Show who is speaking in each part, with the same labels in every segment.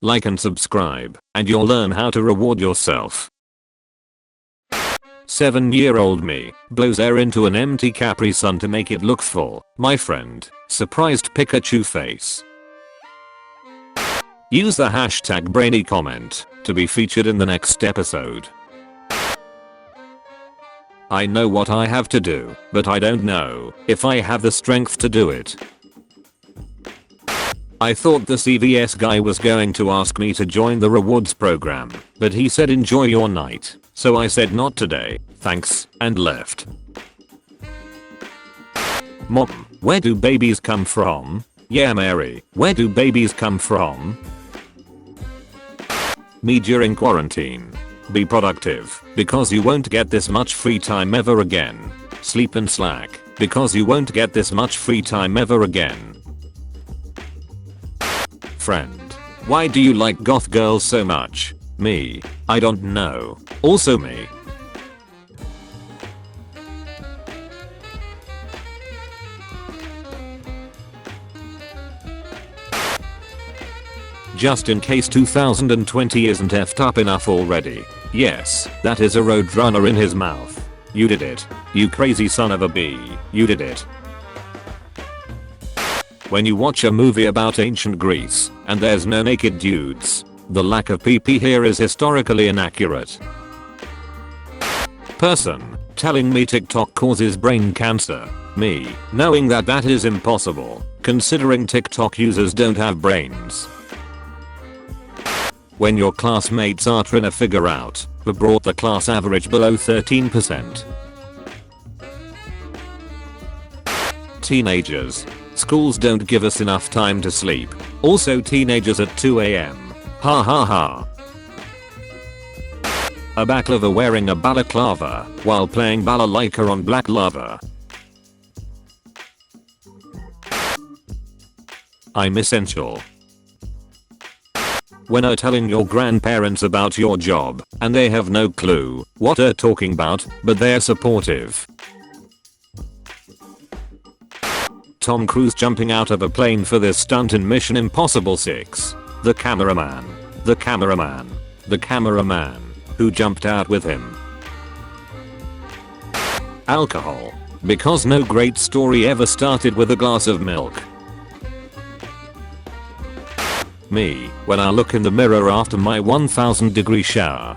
Speaker 1: like and subscribe, and you'll learn how to reward yourself. 7-year-old me blows air into an empty Capri Sun to make it look full. My friend, surprised Pikachu face. Use the hashtag brainy comment to be featured in the next episode. I know what I have to do, but I don't know if I have the strength to do it. I thought the CVS guy was going to ask me to join the rewards program, but he said enjoy your night, so I said not today, thanks, and left. Mom, where do babies come from? Yeah Mary, where do babies come from? Me during quarantine. Be productive, because you won't get this much free time ever again. Sleep and slack, because you won't get this much free time ever again. Friend, why do you like goth girls so much? Me, I don't know. Also me. Just in case 2020 isn't effed up enough already. Yes, that is a roadrunner in his mouth. You did it. You crazy son of a bee. You did it. When you watch a movie about ancient Greece and there's no naked dudes, the lack of PP here is historically inaccurate. Person telling me TikTok causes brain cancer. Me knowing that is impossible, considering TikTok users don't have brains. When your classmates are trying to figure out who brought the class average below 13%. Teenagers. Schools don't give us enough time to sleep. Also teenagers at 2 AM. Ha ha ha. A baklava wearing a balaclava while playing balalaika on black lava. I'm essential. When you're telling your grandparents about your job and they have no clue what you're talking about, but they're supportive. Tom Cruise jumping out of a plane for this stunt in Mission Impossible 6. The cameraman. The cameraman. The cameraman who jumped out with him. Alcohol. Because no great story ever started with a glass of milk. Me, when I look in the mirror after my 1000-degree shower.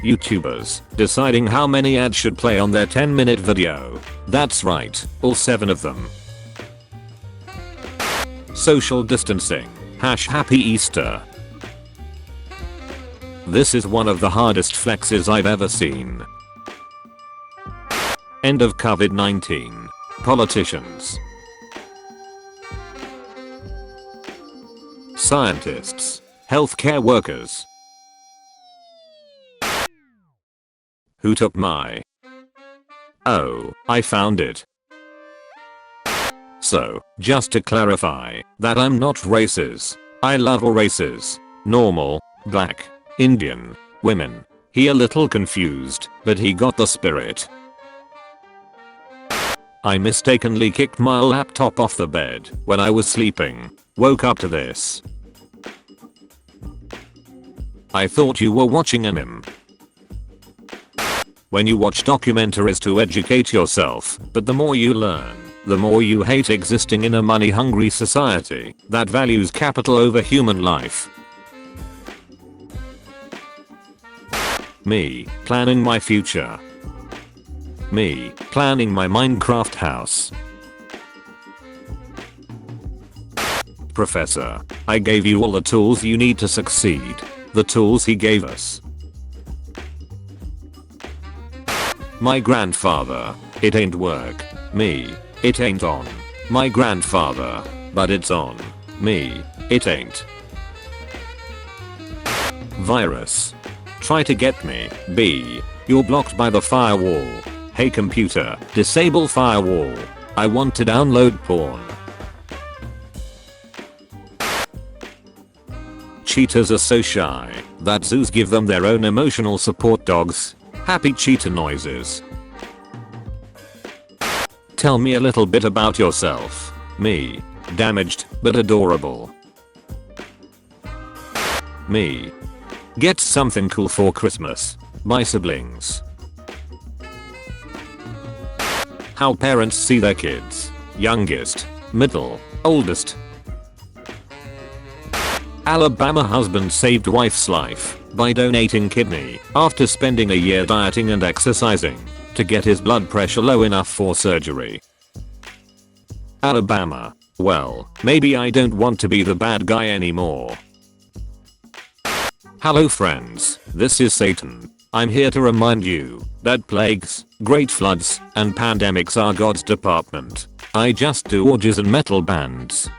Speaker 1: YouTubers deciding how many ads should play on their 10-minute video. That's right, all 7 of them. Social distancing. Happy Easter. This is one of the hardest flexes I've ever seen. End of COVID-19. Politicians. Scientists. Healthcare workers. Who took my... Oh, I found it. So, just to clarify, that I'm not racist. I love all races. Normal, black, Indian, women. He a little confused, but he got the spirit. I mistakenly kicked my laptop off the bed when I was sleeping. Woke up to this. I thought you were watching a meme. When you watch documentaries to educate yourself, but the more you learn, the more you hate existing in a money-hungry society that values capital over human life. Me, planning my future. Me, planning my Minecraft house. Professor, I gave you all the tools you need to succeed. The tools he gave us. My grandfather, it ain't work. Me, it ain't on. My grandfather, but it's on. Me, it ain't. Virus. Try to get me. B. You're blocked by the firewall. Hey computer, disable firewall. I want to download porn. Cheetahs are so shy that zoos give them their own emotional support dogs. Happy cheetah noises. Tell me a little bit about yourself. Me. Damaged, but adorable. Me. Get something cool for Christmas. My siblings. How parents see their kids. Youngest, middle, oldest. Alabama husband saved wife's life by donating kidney after spending a year dieting and exercising to get his blood pressure low enough for surgery. Alabama. Well, maybe I don't want to be the bad guy anymore. Hello friends, this is Satan. I'm here to remind you that plagues, great floods, and pandemics are God's department. I just do orgies and metal bands.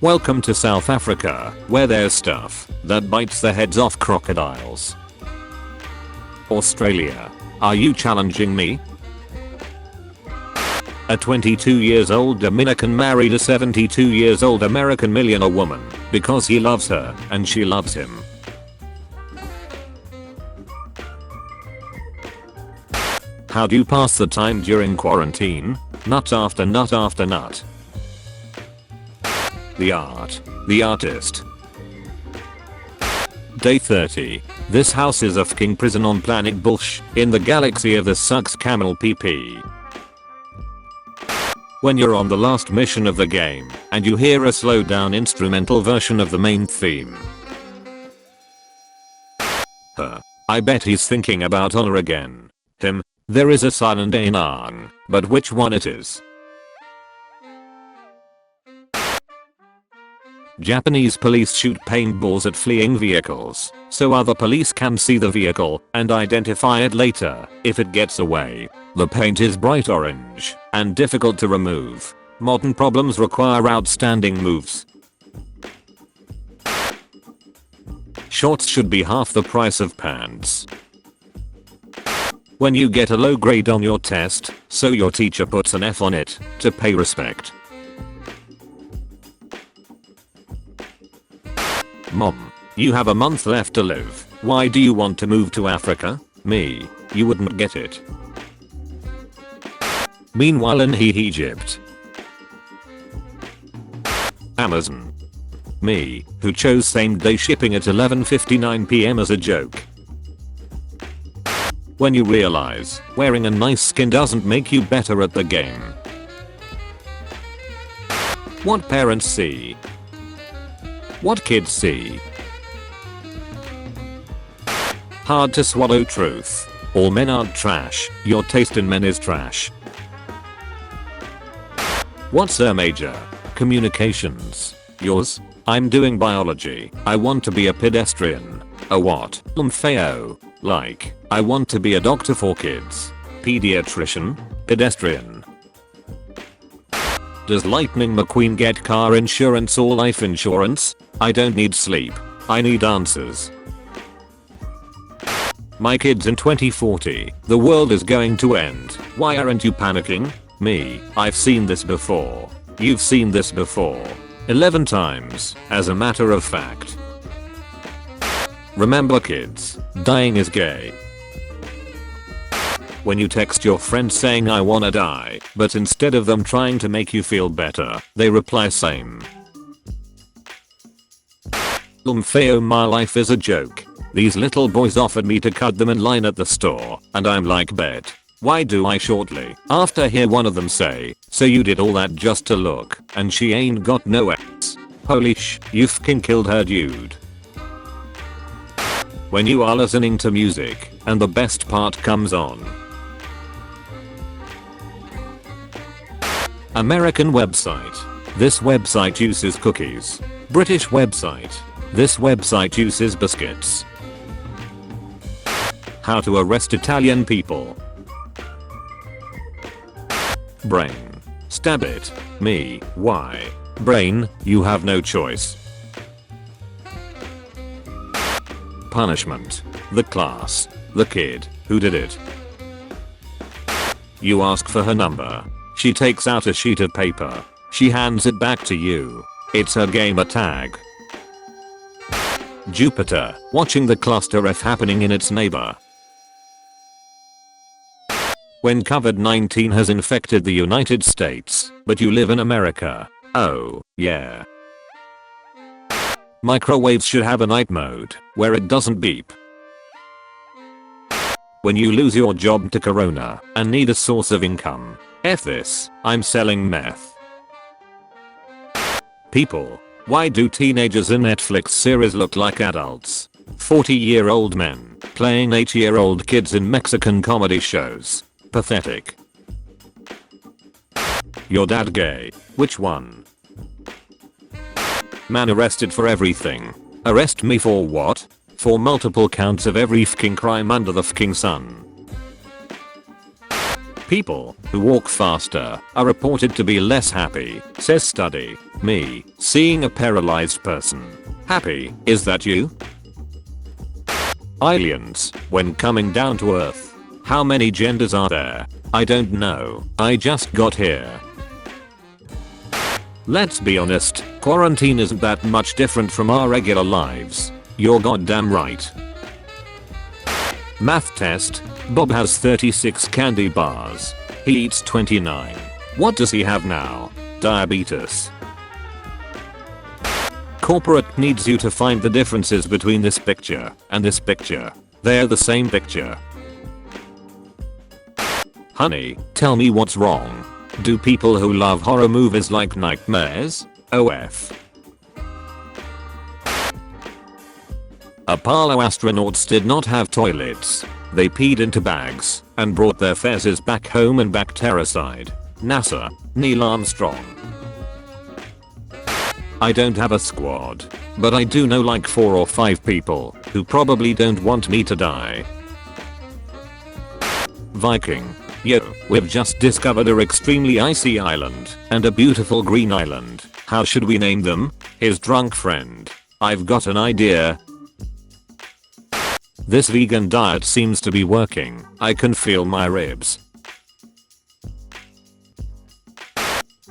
Speaker 1: Welcome to South Africa, where there's stuff that bites the heads off crocodiles. Australia. Are you challenging me? A 22 years old Dominican married a 72 years old American millionaire woman because he loves her and she loves him. How do you pass the time during quarantine? Nut after nut after nut. The art. The artist. Day 30. This house is a fucking prison on planet Bullsh in the galaxy of the sucks camel PP. When you're on the last mission of the game and you hear a slowed down instrumental version of the main theme. I bet he's thinking about honor again. Him. There is a silent Anang, but which one it is? Japanese police shoot paintballs at fleeing vehicles so other police can see the vehicle and identify it later if it gets away. The paint is bright orange and difficult to remove. Modern problems require outstanding moves. Shorts should be half the price of pants. When you get a low grade on your test, so your teacher puts an F on it to pay respect. Mom, you have a month left to live. Why do you want to move to Africa? Me, you wouldn't get it. Meanwhile in Egypt. Amazon. Me, who chose same day shipping at 11:59 PM as a joke. When you realize wearing a nice skin doesn't make you better at the game. What parents see. What kids see. Hard to swallow truth. All men aren't trash. Your taste in men is trash. What's a major? Communications. Yours? I'm doing biology. I want to be a pedestrian. A what? Lumpheo. Like, I want to be a doctor for kids. Pediatrician. Pedestrian. Does Lightning McQueen get car insurance or life insurance? I don't need sleep. I need answers. My kids in 2040. The world is going to end. Why aren't you panicking? Me, I've seen this before. You've seen this before. 11 times, as a matter of fact. Remember kids, dying is gay. When you text your friend saying I wanna die, but instead of them trying to make you feel better, they reply same. Lumpheo, my life is a joke. These little boys offered me to cut them in line at the store, and I'm like bet. Why do I shortly after hear one of them say, so you did all that just to look, and she ain't got no ass. Holy sh, you fucking killed her dude. When you are listening to music, and the best part comes on. American website. This website uses cookies. British website. This website uses biscuits. How to arrest Italian people. Brain. Stab it. Me. Why? Brain, you have no choice. Punishment. The class. The kid. Who did it? You ask for her number. She takes out a sheet of paper. She hands it back to you. It's her gamer tag. Jupiter. Watching the cluster F happening in its neighbor. When COVID-19 has infected the United States, but you live in America. Oh, yeah. Microwaves should have a night mode, where it doesn't beep. When you lose your job to corona, and need a source of income. F this, I'm selling meth. People, why do teenagers in Netflix series look like adults? 40-year-old men, playing 8-year-old kids in Mexican comedy shows. Pathetic. Your dad gay? Which one? Man arrested for everything. Arrest me for what? For multiple counts of every fking crime under the fking sun. People who walk faster are reported to be less happy, says study. Me, seeing a paralyzed person. Happy, is that you? Aliens, when coming down to Earth. How many genders are there? I don't know, I just got here. Let's be honest, quarantine isn't that much different from our regular lives. You're goddamn right. Math test. Bob has 36 candy bars. He eats 29. What does he have now? Diabetes. Corporate needs you to find the differences between this picture and this picture. They're the same picture. Honey, tell me what's wrong. Do people who love horror movies like nightmares? OF. Apollo astronauts did not have toilets. They peed into bags and brought their feces back home and bactericide. NASA, Neil Armstrong. I don't have a squad, but I do know like 4 or 5 people who probably don't want me to die. Viking. Yo, we've just discovered a extremely icy island and a beautiful green island. How should we name them? His drunk friend. I've got an idea. This vegan diet seems to be working. I can feel my ribs.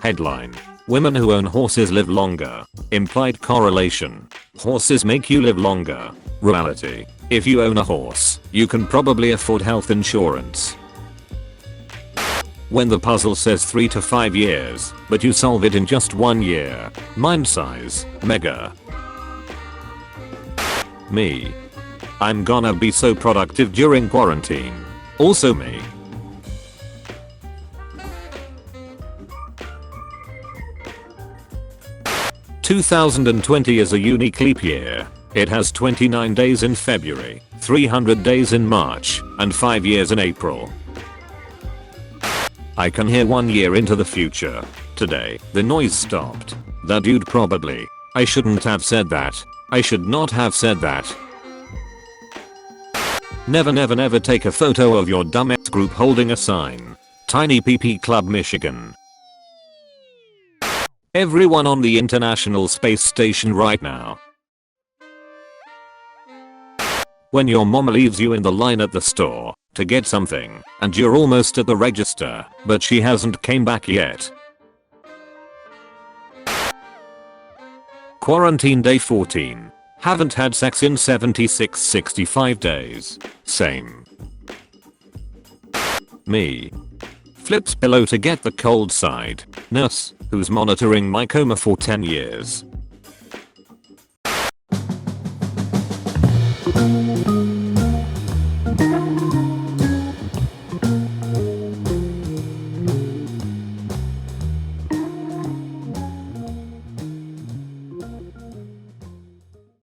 Speaker 1: Headline. Women who own horses live longer. Implied correlation. Horses make you live longer. Reality. If you own a horse, you can probably afford health insurance. When the puzzle says 3 to 5 years, but you solve it in just 1 year. Mind size. Mega. Me. I'm gonna be so productive during quarantine. Also me. "2020 is a unique leap year. It has 29 days in February, 300 days in March, and 5 years in April. I can hear 1 year into the future. Today, the noise stopped. That dude probably. I shouldn't have said that. I should not have said that. Never never never take a photo of your dumbass group holding a sign. Tiny PP Club Michigan. Everyone on the International Space Station right now. When your mom leaves you in the line at the store to get something and you're almost at the register, but she hasn't came back yet. Quarantine day 14. Haven't had sex in 65 days. Same. Me. Flips pillow to get the cold side. Nurse, who's monitoring my coma for 10 years.